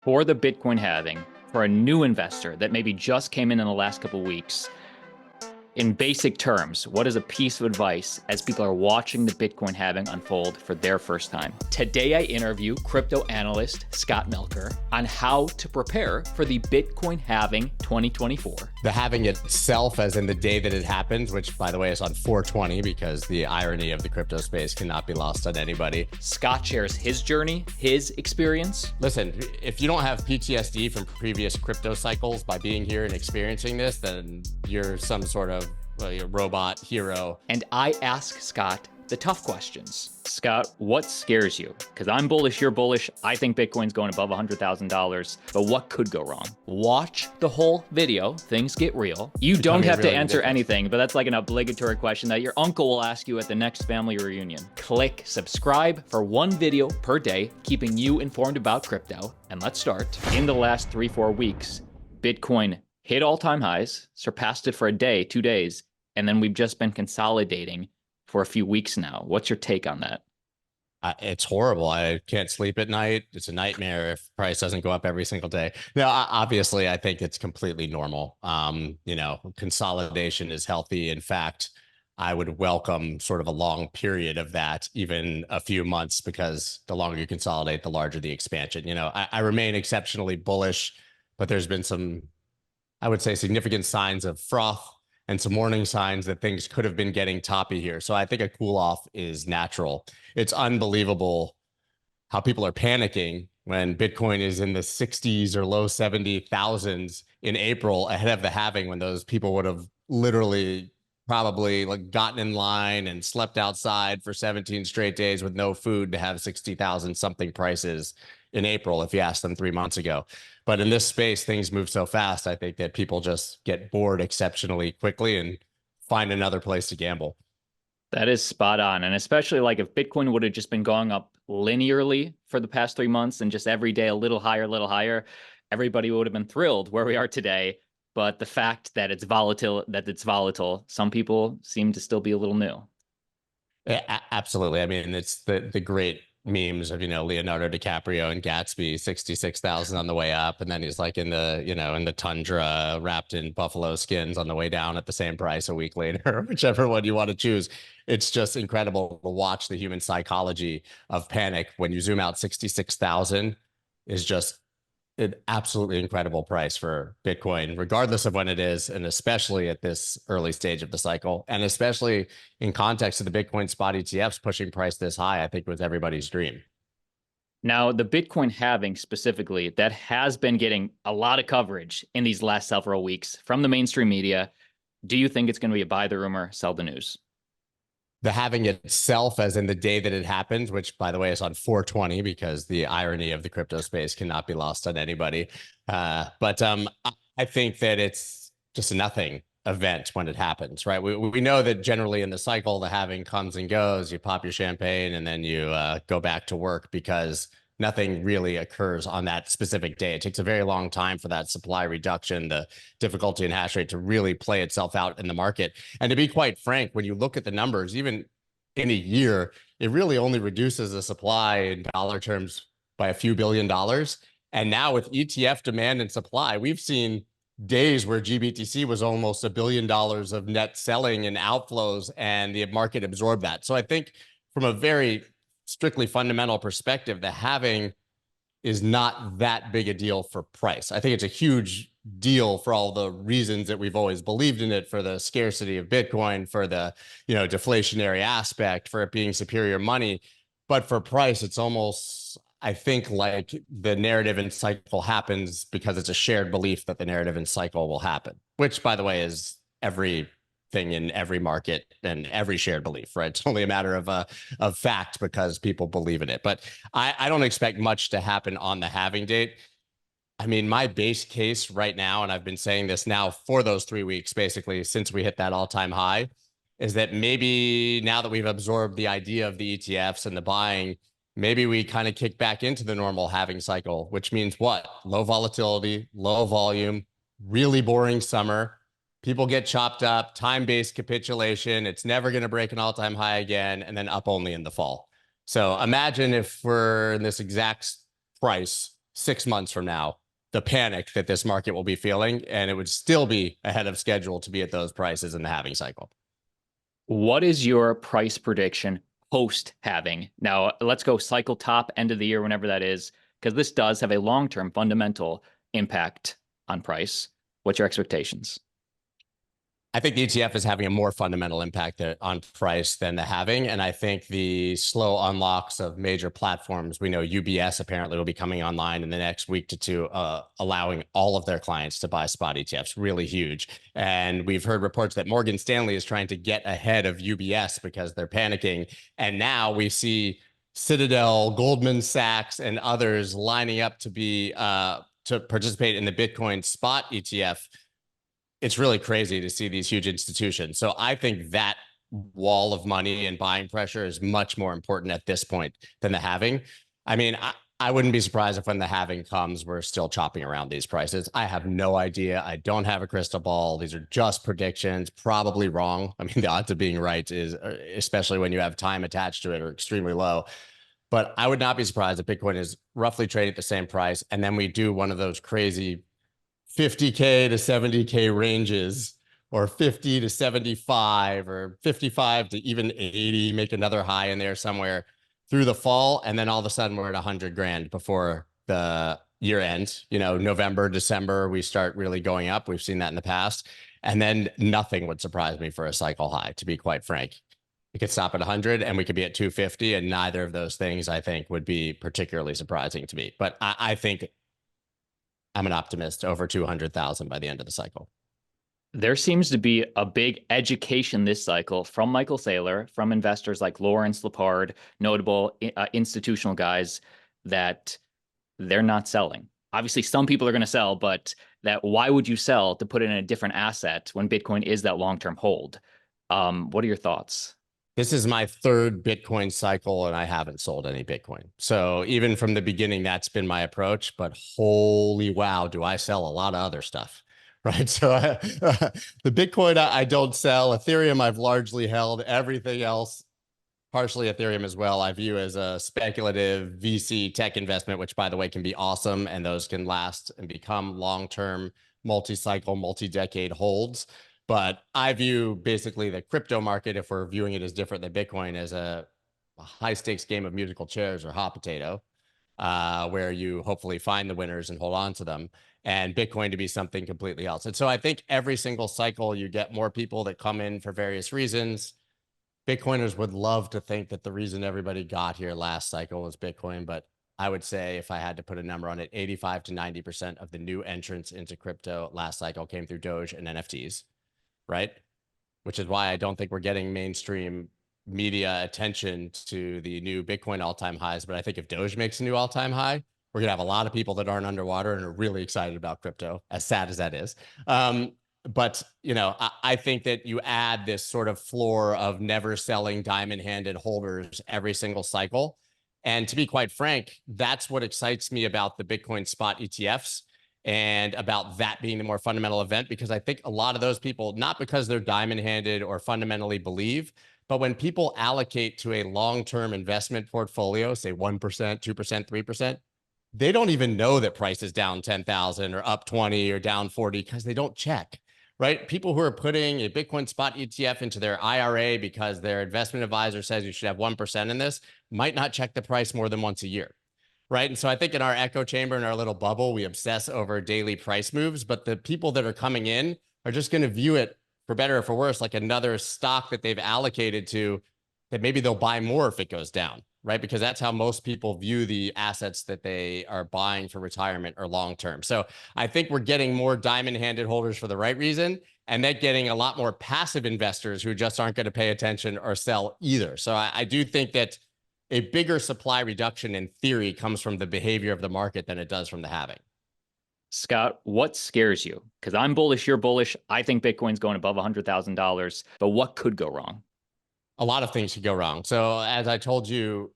For the Bitcoin halving, for a new investor that maybe just came in the last couple of weeks, in basic terms, what is a piece of advice as people are watching the Bitcoin halving unfold for their first time? Today, I interview crypto analyst Scott Melker on how to prepare for the Bitcoin halving 2024. The halving itself, as in the day that it happens, which by the way is on 420, because the irony of the crypto space cannot be lost on anybody. Scott shares his journey, his experience. Listen, if you don't have PTSD from previous crypto cycles by being here and experiencing this, then you're some sort of robot hero. And I ask Scott the tough questions. Scott, what scares you? Because I'm bullish, you're bullish. I think Bitcoin's going above $100,000, but what could go wrong? Watch the whole video. Things get real. You don't have to answer anything, but that's like an obligatory question that your uncle will ask you at the next family reunion. Click subscribe for one video per day, keeping you informed about crypto. And let's start. In the last 3-4 weeks, Bitcoin hit all-time highs, surpassed it for a day, 2 days, and then we've just been consolidating for a few weeks now. What's your take on that? It's horrible. I can't sleep at night. It's a nightmare if price doesn't go up every single day. Now, obviously, I think it's completely normal. Consolidation is healthy. In fact, I would welcome sort of a long period of that, even a few months, because the longer you consolidate, the larger the expansion. I remain exceptionally bullish, but there's been some, I would say, significant signs of froth and some warning signs that things could have been getting toppy here. So I think a cool off is natural. It's unbelievable how people are panicking when Bitcoin is in the 60s or low 70,000s in April ahead of the halving, when those people would have literally probably gotten in line and slept outside for 17 straight days with no food to have 60,000 something prices in April if you asked them 3 months ago. But in this space, things move so fast, I think that people just get bored exceptionally quickly and find another place to gamble. That is spot on. And especially like if Bitcoin would have just been going up linearly for the past 3 months and just every day a little higher, everybody would have been thrilled where we are today. But the fact that it's volatile, some people seem to still be a little new. Yeah, absolutely. I mean, it's the great memes of, Leonardo DiCaprio and Gatsby, 66,000 on the way up. And then he's like in the tundra wrapped in buffalo skins on the way down at the same price a week later, whichever one you want to choose. It's just incredible to watch the human psychology of panic. When you zoom out, 66,000 is just an absolutely incredible price for Bitcoin, regardless of when it is, and especially at this early stage of the cycle, and especially in context of the Bitcoin spot ETFs pushing price this high, I think was everybody's dream. Now, the Bitcoin halving specifically, that has been getting a lot of coverage in these last several weeks from the mainstream media. Do you think it's going to be a buy the rumor, sell the news? The halving itself, as in the day that it happens, which by the way is on 420, because the irony of the crypto space cannot be lost on anybody. But I think that it's just a nothing event when it happens, right? We know that generally in the cycle, the halving comes and goes. You pop your champagne and then you go back to work, because nothing really occurs on that specific day. It takes a very long time for that supply reduction, the difficulty in hash rate, to really play itself out in the market. And to be quite frank, when you look at the numbers, even in a year, it really only reduces the supply in dollar terms by a few $billions. And now with ETF demand and supply, we've seen days where GBTC was almost $1 billion of net selling and outflows, and the market absorbed that. So I think from a very strictly fundamental perspective, the halving is not that big a deal for price. I think it's a huge deal for all the reasons that we've always believed in it, for the scarcity of Bitcoin, for the deflationary aspect, for it being superior money. But for price, it's almost, I think, like the narrative and cycle happens because it's a shared belief that the narrative and cycle will happen, which, by the way, is every thing in every market and every shared belief, right? It's only a matter of fact because people believe in it. But I don't expect much to happen on the halving date. I mean, my base case right now, and I've been saying this now for those 3 weeks, basically since we hit that all-time high, is that maybe now that we've absorbed the idea of the ETFs and the buying, maybe we kind of kick back into the normal halving cycle, which means what? Low volatility, low volume, really boring summer. People get chopped up, time-based capitulation. It's never going to break an all-time high again, and then up only in the fall. So imagine if we're in this exact price 6 months from now, the panic that this market will be feeling, and it would still be ahead of schedule to be at those prices in the halving cycle. What is your price prediction post halving? Now, let's go cycle top, end of the year, whenever that is, because this does have a long-term fundamental impact on price. What's your expectations? I think the ETF is having a more fundamental impact on price than the halving. And I think the slow unlocks of major platforms, we know UBS apparently will be coming online in the next week to two, allowing all of their clients to buy spot ETFs, really huge. And we've heard reports that Morgan Stanley is trying to get ahead of UBS because they're panicking. And now we see Citadel, Goldman Sachs, and others lining up to be to participate in the Bitcoin spot ETF. It's really crazy to see these huge institutions. So I think that wall of money and buying pressure is much more important at this point than the halving. I mean, I wouldn't be surprised if when the halving comes, we're still chopping around these prices. I have no idea. I don't have a crystal ball. These are just predictions, probably wrong. I mean, the odds of being right is, especially when you have time attached to it, are extremely low. But I would not be surprised if Bitcoin is roughly trading at the same price. And then we do one of those crazy 50K to 70K ranges, or 50 to 75, or 55 to even 80, make another high in there somewhere through the fall. And then all of a sudden we're at 100 grand before the year end. You know, November, December, we start really going up. We've seen that in the past. And then nothing would surprise me for a cycle high, to be quite frank. It could stop at 100 and we could be at 250. And neither of those things, I think, would be particularly surprising to me. But I think I'm an optimist, over 200,000 by the end of the cycle. There seems to be a big education this cycle from Michael Saylor, from investors like Lawrence Lepard, notable institutional guys, that they're not selling. Obviously, some people are going to sell, but that why would you sell to put it in a different asset when Bitcoin is that long-term hold? What are your thoughts? This is my third Bitcoin cycle, and I haven't sold any Bitcoin. So even from the beginning, that's been my approach. But holy wow, do I sell a lot of other stuff, right? So the Bitcoin I don't sell. Ethereum I've largely held. Everything else, partially Ethereum as well, I view as a speculative VC tech investment, which, by the way, can be awesome. And those can last and become long-term, multi-cycle, multi-decade holds. But I view basically the crypto market, if we're viewing it as different than Bitcoin, as a high stakes game of musical chairs or hot potato, where you hopefully find the winners and hold on to them, and Bitcoin to be something completely else. And so I think every single cycle you get more people that come in for various reasons. Bitcoiners would love to think that the reason everybody got here last cycle was Bitcoin, but I would say, if I had to put a number on it, 85 to 90% of the new entrants into crypto last cycle came through Doge and NFTs. Right? Which is why I don't think we're getting mainstream media attention to the new Bitcoin all-time highs. But I think if Doge makes a new all-time high, we're going to have a lot of people that aren't underwater and are really excited about crypto, as sad as that is. But, you know, I think that you add this sort of floor of never selling diamond-handed holders every single cycle. And to be quite frank, that's what excites me about the Bitcoin spot ETFs, and about that being the more fundamental event, because I think a lot of those people, not because they're diamond-handed or fundamentally believe, but when people allocate to a long-term investment portfolio, say 1%, 2%, 3%, they don't even know that price is down 10,000 or up 20 or down 40 because they don't check, right? People who are putting a Bitcoin spot ETF into their IRA because their investment advisor says you should have 1% in this might not check the price more than once a year. Right. And so I think in our echo chamber, in our little bubble, we obsess over daily price moves. But the people that are coming in are just going to view it, for better or for worse, like another stock that they've allocated to, that maybe they'll buy more if it goes down. Right. Because that's how most people view the assets that they are buying for retirement or long term. So I think we're getting more diamond handed holders for the right reason, and then getting a lot more passive investors who just aren't going to pay attention or sell either. So I do think that a bigger supply reduction in theory comes from the behavior of the market than it does from the halving. Scott, what scares you? Because I'm bullish, you're bullish. I think Bitcoin's going above $100,000, but what could go wrong? A lot of things could go wrong. So as I told you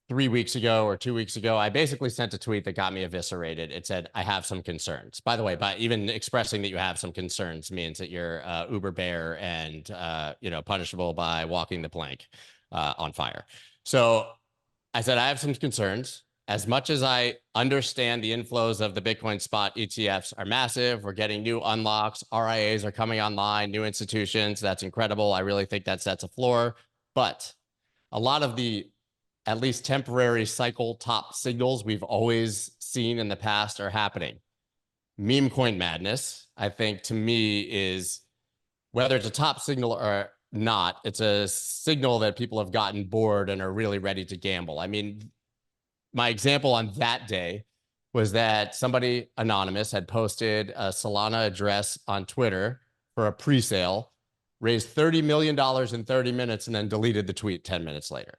3 weeks ago or 2 weeks ago, I basically sent a tweet that got me eviscerated. It said, I have some concerns. By the way, by even expressing that you have some concerns means that you're uber bear and, you know, punishable by walking the plank on fire. So I said, I have some concerns. as much as I understand the inflows of the Bitcoin spot ETFs are massive, we're getting new unlocks, RIAs are coming online, new institutions. That's incredible. I really think that sets a floor. But a lot of the at least temporary cycle top signals we've always seen in the past are happening. Meme coin madness, I think, to me, is whether it's a top signal or not, it's a signal that people have gotten bored and are really ready to gamble. I mean, my example on that day was that somebody anonymous had posted a Solana address on Twitter for a pre-sale, raised $30 million in 30 minutes, and then deleted the tweet 10 minutes later.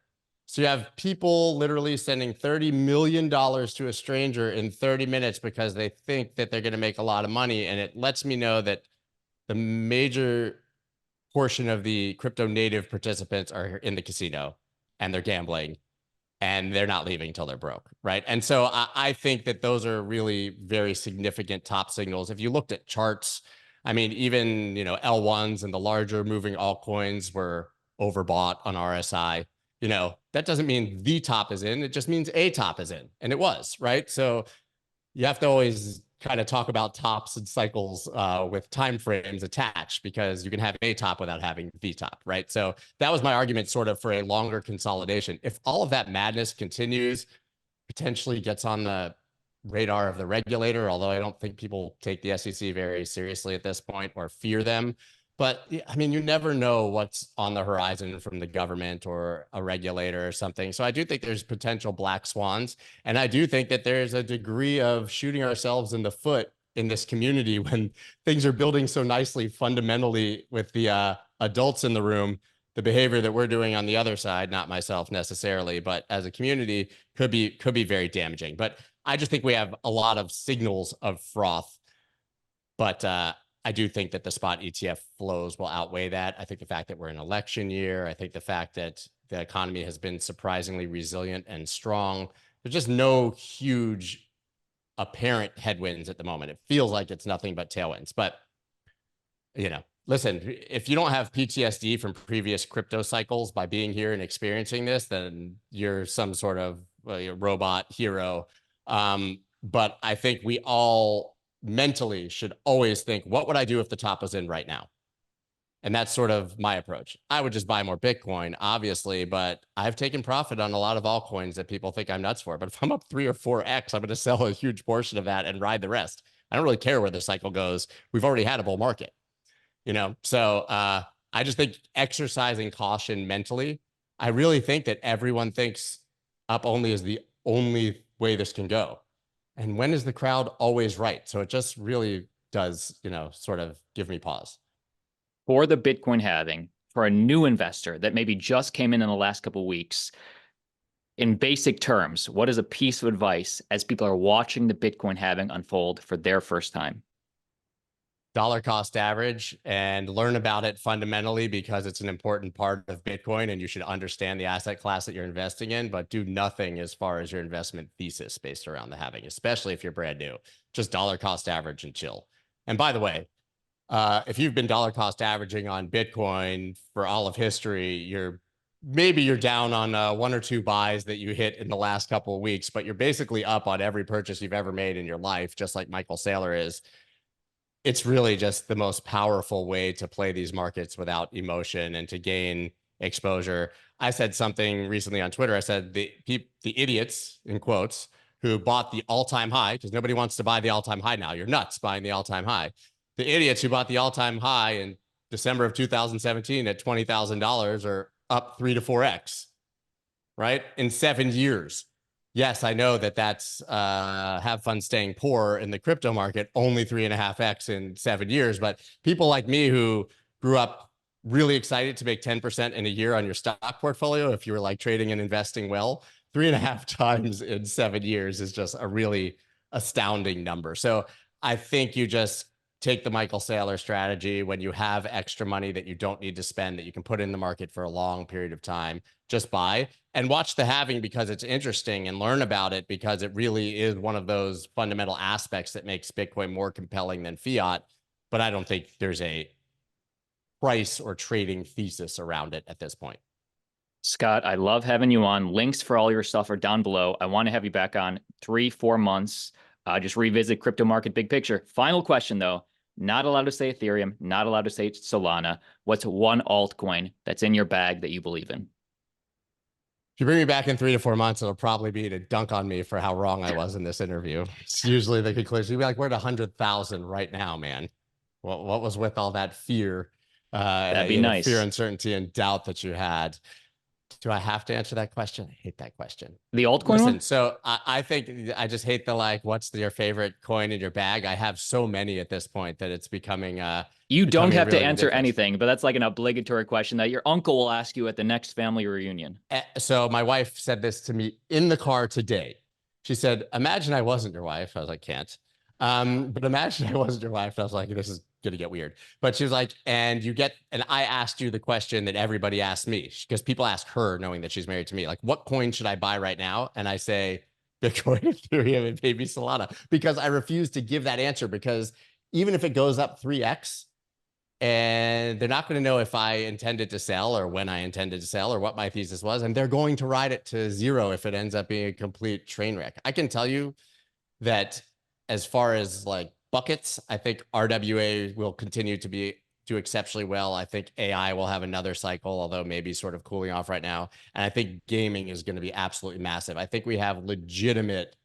So you have people literally sending $30 million to a stranger in 30 minutes because they think that they're going to make a lot of money. And it lets me know that the major portion of the crypto native participants are in the casino and they're gambling and they're not leaving until they're broke, right? And so I think that those are really very significant top signals. If you looked at charts, I mean, even, you know, L1s and the larger moving altcoins were overbought on RSI. You know, that doesn't mean the top is in, it just means a top is in, and it was, right? So you have to always kind of talk about tops and cycles with time frames attached, because you can have a top without having the top, right? So that was my argument sort of for a longer consolidation. If all of that madness continues, potentially gets on the radar of the regulator, although I don't think people take the SEC very seriously at this point or fear them. But I mean, you never know what's on the horizon from the government or a regulator or something. So I do think there's potential black swans. And I do think that there's a degree of shooting ourselves in the foot in this community when things are building so nicely fundamentally with the adults in the room. The behavior that we're doing on the other side, not myself necessarily, but as a community, could be very damaging. But I just think we have a lot of signals of froth. But I do think that the spot ETF flows will outweigh that. I think the fact that we're in an election year, I think the fact that the economy has been surprisingly resilient and strong. There's just no huge apparent headwinds at the moment. It feels like it's nothing but tailwinds. But, you know, listen, if you don't have PTSD from previous crypto cycles by being here and experiencing this, then you're some sort of robot hero. But I think we all mentally should always think, what would I do if the top was in right now? And that's sort of my approach. I would just buy more Bitcoin, obviously, but I've taken profit on a lot of altcoins that people think I'm nuts for. But if I'm up 3 or 4x, I'm going to sell a huge portion of that and ride the rest. I don't really care where the cycle goes. We've already had a bull market, you know? So I just think exercising caution mentally. I really think that everyone thinks up only is the only way this can go. And when is the crowd always right? So it just really does, you know, sort of give me pause. For the Bitcoin halving, for a new investor that maybe just came in the last couple of weeks, in basic terms, what is a piece of advice as people are watching the Bitcoin halving unfold for their first time? Dollar cost average and learn about it fundamentally, because it's an important part of Bitcoin and you should understand the asset class that you're investing in, but do nothing as far as your investment thesis based around the halving, especially if you're brand new. Just dollar cost average and chill. And by the way, if you've been dollar cost averaging on Bitcoin for all of history, maybe you're down on 1 or 2 buys that you hit in the last couple of weeks, but you're basically up on every purchase you've ever made in your life, just like Michael Saylor is. It's really just the most powerful way to play these markets without emotion and to gain exposure. I said something recently on Twitter. I said the idiots, in quotes, who bought the all-time high, because nobody wants to buy the all-time high now. You're nuts buying the all-time high. The idiots who bought the all-time high in December of 2017 at $20,000 are up 3 to 4x, right? In 7 years. Yes, I know that that's have fun staying poor in the crypto market, only 3.5x in 7 years. But people like me who grew up really excited to make 10% in a year on your stock portfolio, if you were like trading and investing well, 3.5 times in 7 years is just a really astounding number. So I think you just take the Michael Saylor strategy. When you have extra money that you don't need to spend, that you can put in the market for a long period of time, just buy and watch the halving, because it's interesting, and learn about it, because it really is one of those fundamental aspects that makes Bitcoin more compelling than fiat. But I don't think there's a price or trading thesis around it at this point. Scott, I love having you on. Links for all your stuff are down below. I want to have you back on 3, 4 months. Just revisit crypto market big picture. Final question though. Not allowed to say Ethereum, not allowed to say Solana. What's one altcoin that's in your bag that you believe in? If you bring me back in 3 to 4 months, it'll probably be to dunk on me for how wrong I was in this interview. It's usually the conclusion. You'd be like, we're at 100,000 right now, man. What was with all that fear, That'd be fear, nice. uncertainty, and doubt that you had? Do I have to answer that question? I hate that question. The altcoin Listen, one? so I think I just hate the like, what's your favorite coin in your bag? I have so many at this point that it's becoming You don't have to really answer ridiculous. anything, but that's like an obligatory question that your uncle will ask you at the next family reunion. So my wife said this to me in the car today. She said, imagine I wasn't your wife. I was like, can't. But imagine I wasn't your wife. And I was like, this is going to get weird. But she was like, and I asked you the question that everybody asked me, because people ask her knowing that she's married to me, like, what coin should I buy right now? And I say, Bitcoin, Ethereum, and maybe Solana, because I refuse to give that answer, because even if it goes up 3x, and they're not going to know if I intended to sell or when I intended to sell or what my thesis was. And they're going to ride it to zero if it ends up being a complete train wreck. I can tell you that as far as like buckets, I think RWA will continue to do exceptionally well. I think AI will have another cycle, although maybe sort of cooling off right now. And I think gaming is going to be absolutely massive. I think we have legitimate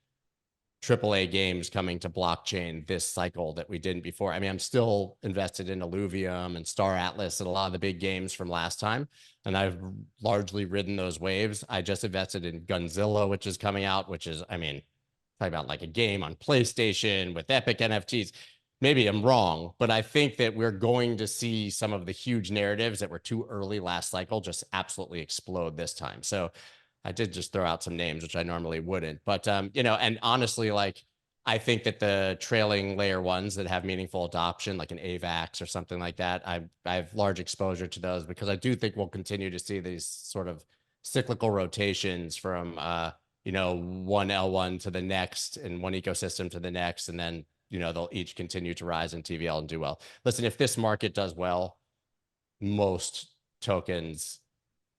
AAA games coming to blockchain this cycle that we didn't before. I mean, I'm still invested in Illuvium and Star Atlas and a lot of the big games from last time, and I've largely ridden those waves. I just invested in Gunzilla, which is coming out, which is, I mean, talking about like a game on PlayStation with epic NFTs. Maybe I'm wrong, but I think that we're going to see some of the huge narratives that were too early last cycle just absolutely explode this time. So I did just throw out some names, which I normally wouldn't. But, and honestly, like, I think that the trailing layer ones that have meaningful adoption, like an AVAX or something like that, I have large exposure to those, because I do think we'll continue to see these sort of cyclical rotations from, one L1 to the next and one ecosystem to the next. And then, they'll each continue to rise in TVL and do well. Listen, if this market does well, most tokens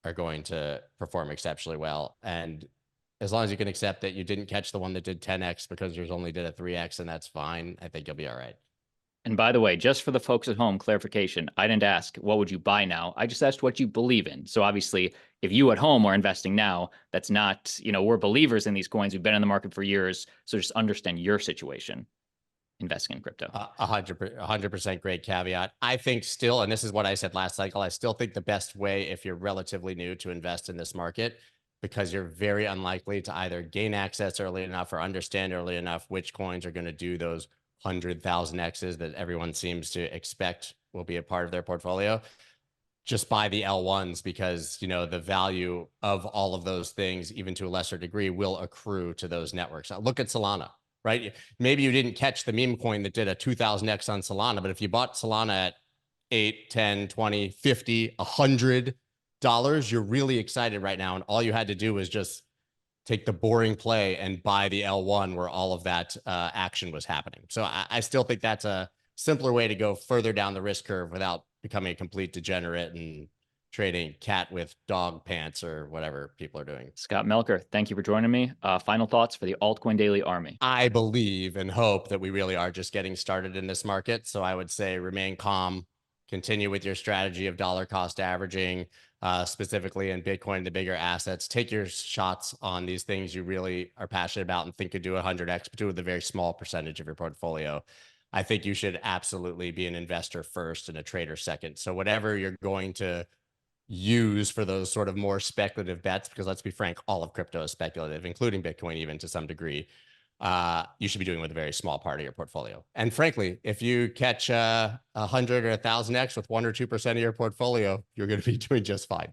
are going to perform exceptionally well. And as long as you can accept that you didn't catch the one that did 10x because yours only did a 3x, and that's fine, I think you'll be all right. And by the way, just for the folks at home, clarification, I didn't ask, what would you buy now? I just asked what you believe in. So obviously, if you at home are investing now, that's not, we're believers in these coins. We've been in the market for years. So just understand your situation investing in crypto. 100% great caveat. I think still, and this is what I said last cycle, I still think the best way, if you're relatively new, to invest in this market, because you're very unlikely to either gain access early enough or understand early enough which coins are going to do those 100,000 X's that everyone seems to expect will be a part of their portfolio. Just buy the L1s, because, the value of all of those things, even to a lesser degree, will accrue to those networks. Now, look at Solana, right? Maybe you didn't catch the meme coin that did a 2000X on Solana, but if you bought Solana at 8, 10, 20, 50, $100, you're really excited right now. And all you had to do was just take the boring play and buy the L1 where all of that action was happening. So I still think that's a simpler way to go further down the risk curve without becoming a complete degenerate and trading cat with dog pants or whatever people are doing. Scott Melker, thank you for joining me. Final thoughts for the Altcoin Daily Army. I believe and hope that we really are just getting started in this market. So I would say remain calm, continue with your strategy of dollar cost averaging, specifically in Bitcoin, the bigger assets. Take your shots on these things you really are passionate about and think could do 100x, but do it with a very small percentage of your portfolio. I think you should absolutely be an investor first and a trader second. So whatever you're going to use for those sort of more speculative bets, because let's be frank, all of crypto is speculative, including Bitcoin, even to some degree, you should be doing with a very small part of your portfolio. And frankly, if you catch 100 or 1,000x with 1 or 2% of your portfolio, you're going to be doing just fine.